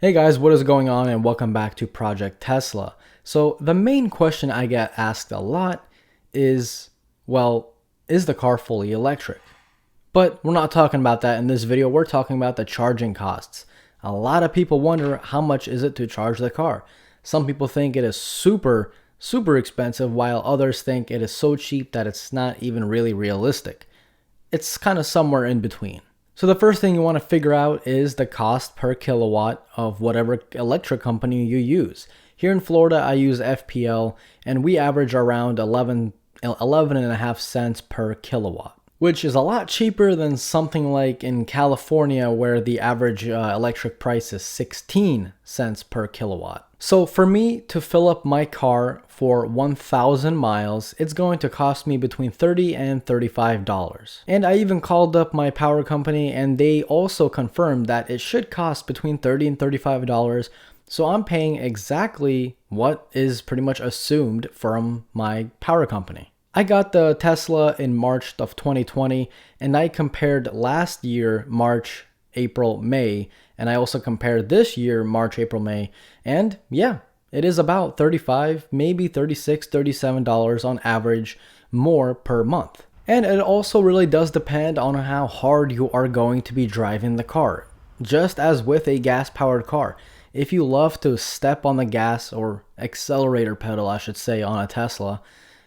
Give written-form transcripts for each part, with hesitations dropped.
Hey guys, what is going on and welcome back to Project Tesla. So the main question I get asked a lot is, well, is the car fully electric? But we're not talking about that in this video. We're talking about the charging costs. A lot of people wonder how much is it to charge the car. Some people think it is super expensive, while others think it is so cheap that it's not even really realistic. It's kind of somewhere in between. So the first thing you want to figure out is the cost per kilowatt of whatever electric company you use. Here in Florida, I use FPL, and we average around 11 and a half cents per kilowatt, which is a lot cheaper than something like in California, where the average electric price is 16 cents per kilowatt. So for me to fill up my car for 1,000 miles, it's going to cost me between $30 and $35. And I even called up my power company and they also confirmed that it should cost between $30 and $35. So I'm paying exactly what is pretty much assumed from my power company. I got the Tesla in March of 2020 and I compared last year, March, April, May, and I also compared this year, March, April, May, and yeah, it is about $35, maybe $36, $37 on average more per month. And it also really does depend on how hard you are going to be driving the car. Just as with a gas-powered car, if you love to step on the gas or accelerator pedal, I should say, on a Tesla,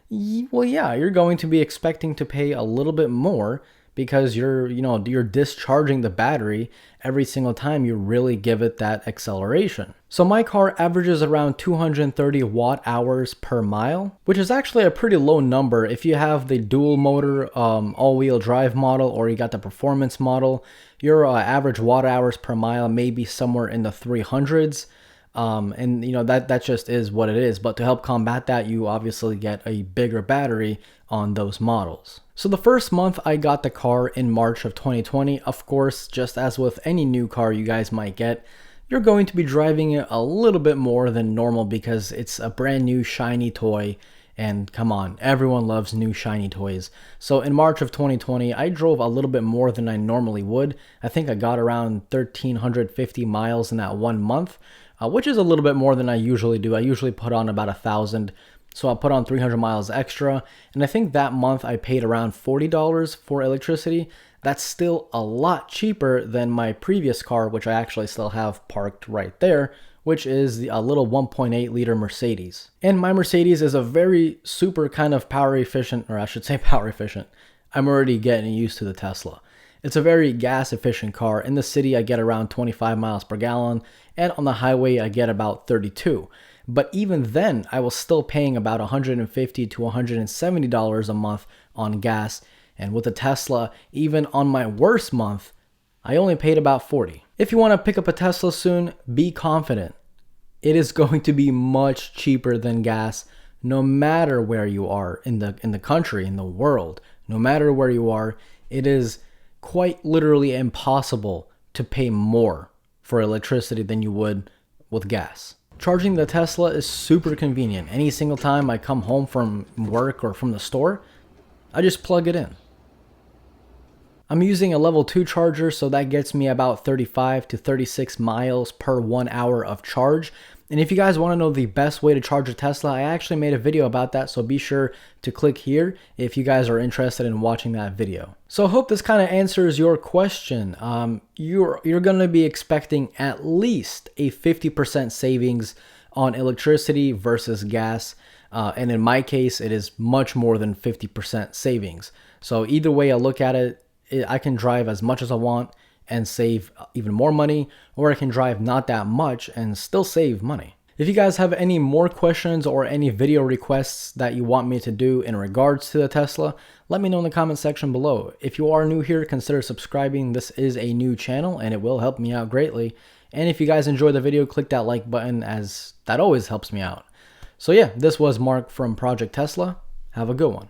well, yeah, you're going to be expecting to pay a little bit more because you're discharging the battery every single time you really give it that acceleration. So my car averages around 230 watt hours per mile, which is actually a pretty low number if you have the dual motor all-wheel drive model or you got the performance model. Your average watt hours per mile may be somewhere in the 300s. And that just is what it is. But to help combat that, you obviously get a bigger battery on those models. So the first month I got the car in March of 2020, of course, just as with any new car you guys might get, you're going to be driving it a little bit more than normal because it's a brand new shiny toy. And come on, everyone loves new shiny toys. So in March of 2020, I drove a little bit more than I normally would. I think I got around 1,350 miles in that 1 month, which is a little bit more than I usually do. I usually put on about 1,000. So I put on 300 miles extra. And I think that month I paid around $40 for electricity. That's still a lot cheaper than my previous car, which I actually still have parked right there, which is a little 1.8 liter Mercedes. And my Mercedes is a very super kind of power efficient, or I should say power efficient. I'm already getting used to the Tesla. It's a very gas efficient car. In the city, I get around 25 miles per gallon, and on the highway, I get about 32. But even then, I was still paying about $150 to $170 a month on gas. And with the Tesla, even on my worst month, I only paid about $40. If you want to pick up a Tesla soon, be confident. It is going to be much cheaper than gas, no matter where you are in the country, in the world. No matter where you are, it is quite literally impossible to pay more for electricity than you would with gas. Charging the Tesla is super convenient. Any single time I come home from work or from the store, I just plug it in. I'm using a level 2 charger, so that gets me about 35 to 36 miles per 1 hour of charge. And if you guys want to know the best way to charge a Tesla, I actually made a video about that, so be sure to click here if you guys are interested in watching that video. So I hope this kind of answers your question. You're going to be expecting at least a 50% savings on electricity versus gas. And in my case, it is much more than 50% savings. So either way I look at it, I can drive as much as I want and save even more money, or I can drive not that much and still save money. If you guys have any more questions or any video requests that you want me to do in regards to the Tesla, let me know in the comment section below. If you are new here, consider subscribing. This is a new channel and it will help me out greatly. And if you guys enjoyed the video, click that like button, as that always helps me out. So yeah, this was Mark from Project Tesla. Have a good one.